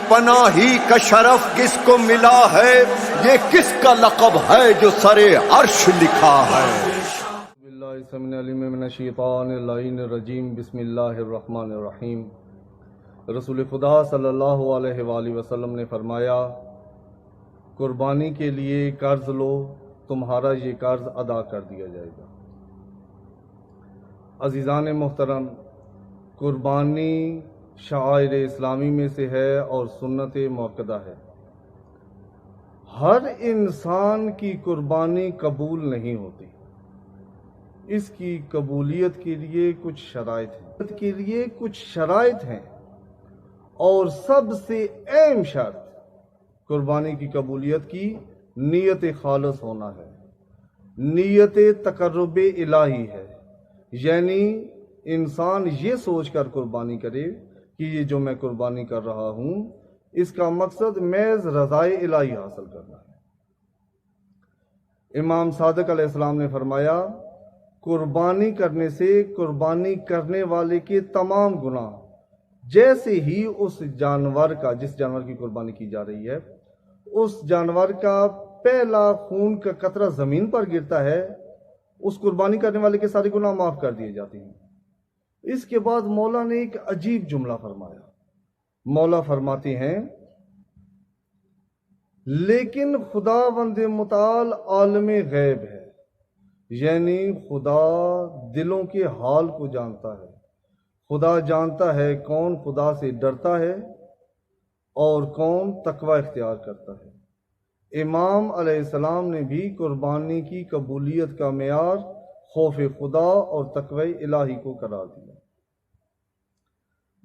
پناہی کا شرف کس کو ملا ہے، یہ کس کا لقب ہے جو سرے عرش لکھا ہے۔ باللہ السمیع العلیم من الشیطان اللعین الرجیم، بسم اللہ الرحمن الرحیم۔ رسول خدا صلی اللہ علیہ وآلہ وسلم نے فرمایا، قربانی کے لیے قرض لو، تمہارا یہ قرض ادا کر دیا جائے گا۔ عزیزان محترم، قربانی شعائر اسلامی میں سے ہے اور سنت موقدہ ہے۔ ہر انسان کی قربانی قبول نہیں ہوتی، اس کی قبولیت کے لیے کچھ شرائط ہیں اور سب سے اہم شرط قربانی کی قبولیت کی نیت خالص ہونا ہے، نیت تقرب الہی ہے، یعنی انسان یہ سوچ کر قربانی کرے کہ یہ جو میں قربانی کر رہا ہوں اس کا مقصد محض رضائے الہی حاصل کرنا ہے۔ امام صادق علیہ السلام نے فرمایا، قربانی کرنے سے قربانی کرنے والے کے تمام گناہ جیسے ہی اس جانور کا، جس جانور کی قربانی کی جا رہی ہے، اس جانور کا پہلا خون کا قطرہ زمین پر گرتا ہے، اس قربانی کرنے والے کے سارے گناہ معاف کر دیے جاتے ہیں۔ اس کے بعد مولا نے ایک عجیب جملہ فرمایا۔ مولا فرماتے ہیں، لیکن خداوند متعال عالم غیب ہے، یعنی خدا دلوں کے حال کو جانتا ہے۔ خدا جانتا ہے کون خدا سے ڈرتا ہے اور کون تقوی اختیار کرتا ہے۔ امام علیہ السلام نے بھی قربانی کی قبولیت کا معیار خوف خدا اور تقوی الہی کو قرار دیا۔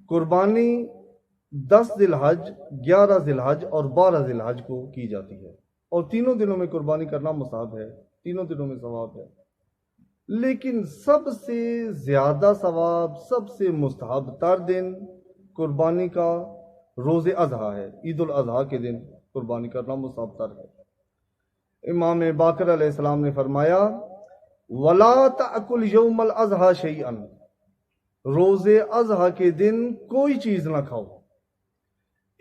قربانی 10 ذی الحج، 11 ذی الحج اور 12 ذی الحج کو کی جاتی ہے، اور تینوں دنوں میں قربانی کرنا مستحب ہے، تینوں دنوں میں ثواب ہے۔ لیکن سب سے زیادہ ثواب، سب سے مستحب تر دن قربانی کا روز اضحیٰ ہے، عید الاضحیٰ کے دن قربانی کرنا مستحب تر ہے۔ امام باقر علیہ السلام نے فرمایا، وَلَا تَأْكُلْ يَوْمَ الْأَضْحَىٰ شَيْئًا، روز اضحیٰ کے دن کوئی چیز نہ کھاؤ،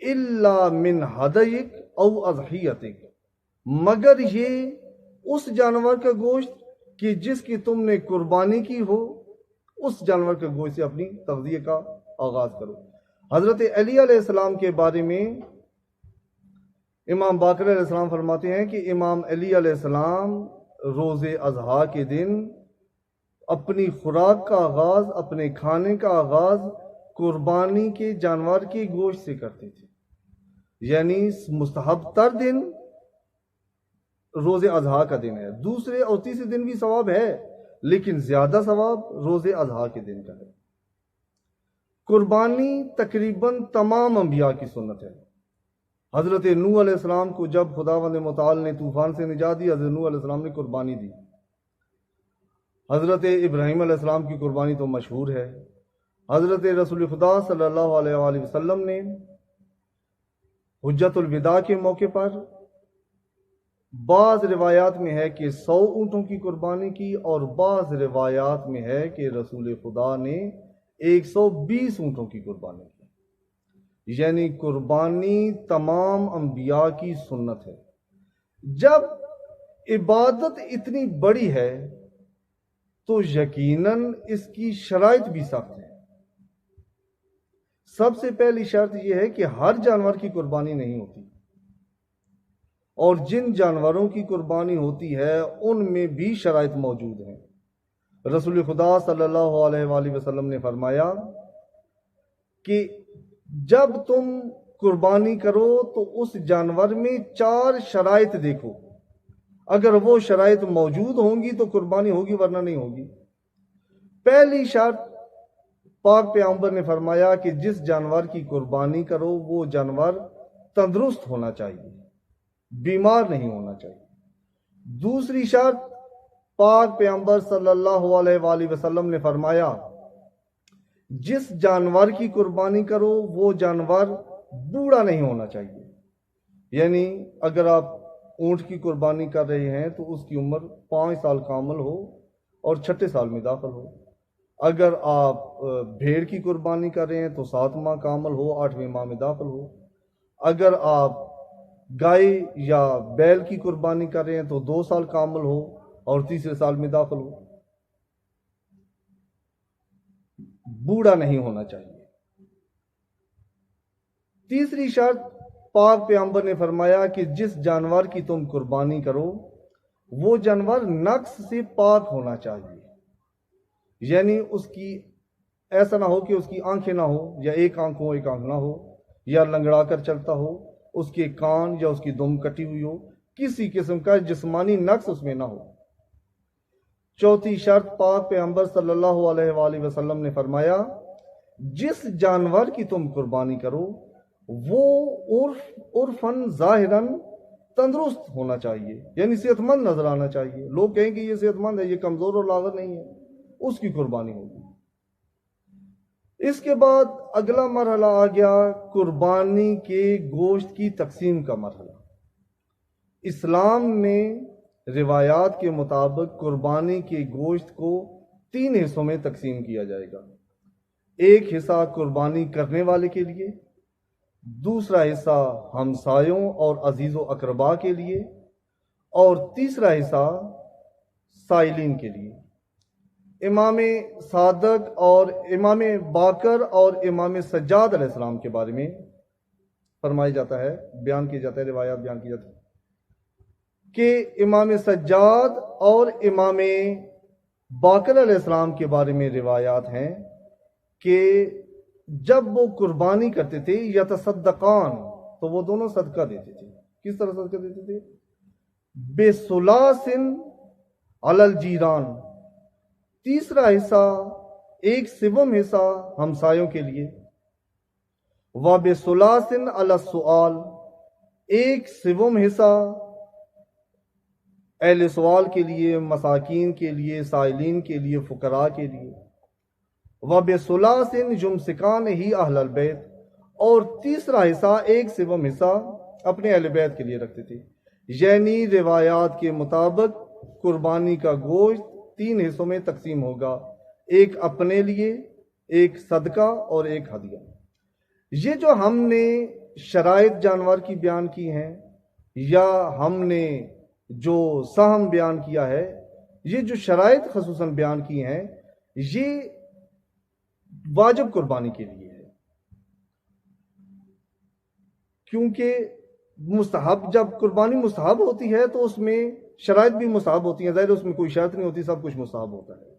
اِلَّا مِنْ ہَدَيِكَ اَوْ اَضْحِيَتِكَ، مگر یہ اس جانور کا گوشت کہ جس کی تم نے قربانی کی ہو، اس جانور کے گوشت سے اپنی تغذیہ کا آغاز کرو۔ حضرت علی علیہ السلام کے بارے میں امام باقر علیہ السلام فرماتے ہیں کہ امام علی علیہ السلام روز اضحیٰ کے دن اپنی خوراک کا آغاز، اپنے کھانے کا آغاز قربانی کے جانور کے گوشت سے کرتے تھے، یعنی مستحب تر دن روز اضحیٰ کا دن ہے۔ دوسرے اور تیسرے دن بھی ثواب ہے، لیکن زیادہ ثواب روز اضحیٰ کے دن کا ہے۔ قربانی تقریباً تمام انبیاء کی سنت ہے۔ حضرت نوح علیہ السلام کو جب خداوند متعال نے طوفان سے نجات دی، حضرت نوح علیہ السلام نے قربانی دی۔ حضرت ابراہیم علیہ السلام کی قربانی تو مشہور ہے۔ حضرت رسول خدا صلی اللہ علیہ وآلہ وسلم نے حجت الوداع کے موقع پر بعض روایات میں ہے کہ 100 اونٹوں کی قربانی کی، اور بعض روایات میں ہے کہ رسول خدا نے 120 اونٹوں کی قربانی کی، یعنی قربانی تمام انبیاء کی سنت ہے۔ جب عبادت اتنی بڑی ہے تو یقیناً اس کی شرائط بھی سخت ہے۔ سب سے پہلی شرط یہ ہے کہ ہر جانور کی قربانی نہیں ہوتی، اور جن جانوروں کی قربانی ہوتی ہے ان میں بھی شرائط موجود ہیں۔ رسول خدا صلی اللہ علیہ وآلہ وسلم نے فرمایا کہ جب تم قربانی کرو تو اس جانور میں 4 شرائط دیکھو، اگر وہ شرائط موجود ہوں گی تو قربانی ہوگی، ورنہ نہیں ہوگی۔ پہلی شرط پاک پیغمبر نے فرمایا کہ جس جانور کی قربانی کرو وہ جانور تندرست ہونا چاہیے، بیمار نہیں ہونا چاہیے۔ دوسری شرط پاک پیغمبر صلی اللہ علیہ وآلہ وسلم نے فرمایا، جس جانور کی قربانی کرو وہ جانور بوڑھا نہیں ہونا چاہیے، یعنی اگر آپ اونٹ کی قربانی کر رہے ہیں تو اس کی عمر 5 سال کامل ہو اور 6 سال میں داخل ہو۔ اگر آپ بھیڑ کی قربانی کر رہے ہیں تو 7 ماہ کامل ہو، 8ویں ماہ میں داخل ہو۔ اگر آپ گائے یا بیل کی قربانی کر رہے ہیں تو 2 سال کامل ہو اور تیسرے سال میں داخل ہو، بوڑھا نہیں ہونا چاہیے۔ تیسری شرط، پاک پیغمبر نے فرمایا کہ جس جانور کی تم قربانی کرو وہ جانور نقص سے پاک ہونا چاہیے، یعنی اس کی ایسا نہ ہو کہ اس کی آنکھیں نہ ہو، یا ایک آنکھ ہو ایک آنکھ نہ ہو، یا لنگڑا کر چلتا ہو، اس کے کان یا اس کی دم کٹی ہوئی ہو، کسی قسم کا جسمانی نقص اس میں نہ ہو۔ چوتھی شرط، پاک پیغمبر صلی اللہ علیہ وآلہ وسلم نے فرمایا جس جانور کی تم قربانی کرو وہ عرفاً ظاہراً تندرست ہونا چاہیے، یعنی صحت مند نظر آنا چاہیے، لوگ کہیں گے یہ صحت مند ہے، یہ کمزور اور لاغر نہیں ہے، اس کی قربانی ہوگی۔ اس کے بعد اگلا مرحلہ آ گیا قربانی کے گوشت کی تقسیم کا مرحلہ۔ اسلام میں روایات کے مطابق قربانی کے گوشت کو 3 حصوں میں تقسیم کیا جائے گا۔ ایک حصہ قربانی کرنے والے کے لیے، دوسرا حصہ ہمسایوں اور عزیز و اقربا کے لیے، اور تیسرا حصہ سائلین کے لیے۔ امام صادق اور امام باقر اور امام سجاد علیہ السلام کے بارے میں فرمایا جاتا ہے، بیان کیا جاتا ہے، روایات بیان کی جاتی ہے کہ امام سجاد اور امام باقر علیہ السلام کے بارے میں روایات ہیں کہ جب وہ قربانی کرتے تھے یتصدقان، تو وہ دونوں صدقہ دیتے تھے۔ کس طرح صدقہ دیتے تھے؟ بِثُلَاثٍ عَلَى الْجِيرَانِ، تیسرا حصہ 1/7 حصہ ہمسایوں کے لیے، وَبِثُلَاثٍ عَلَى السُّؤَال، 1/7 حصہ اہل سوال کے لیے، مساکین کے لیے، سائلین کے لیے، فقراء کے لیے، وَبِثُلَاثٍ يُمْسِكَانِهِ أَهْلَ الْبَيْتِ، اور تیسرا حصہ 1/7 حصہ اپنے اہل بیت کے لیے رکھتے تھے۔ یعنی روایات کے مطابق قربانی کا گوشت 3 حصوں میں تقسیم ہوگا، ایک اپنے لیے، ایک صدقہ اور ایک ہدیہ۔ یہ جو ہم نے شرائط جانور کی بیان کی ہیں یا ہم نے جو سہم بیان کیا ہے، یہ جو شرائط خصوصاً بیان کی ہیں یہ واجب قربانی کے لیے ہے، کیونکہ مستحب، جب قربانی مستحب ہوتی ہے تو اس میں شرائط بھی مستحب ہوتی ہیں، ظاہر اس میں کوئی شرط نہیں ہوتی، سب کچھ مستحب ہوتا ہے۔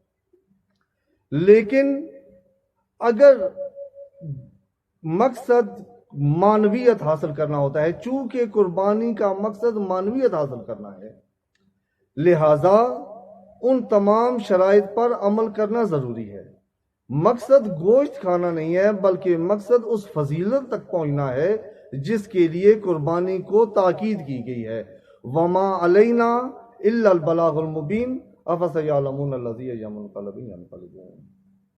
لیکن اگر مقصد معنویت حاصل کرنا ہوتا ہے، چونکہ قربانی کا مقصد معنویت حاصل کرنا ہے، لہذا ان تمام شرائط پر عمل کرنا ضروری ہے۔ مقصد گوشت کھانا نہیں ہے، بلکہ مقصد اس فضیلت تک پہنچنا ہے جس کے لیے قربانی کو تاکید کی گئی ہے۔ وما علینا الا البلاغ المبین افسیعلمون الذین یعملون القلب ینقلبون۔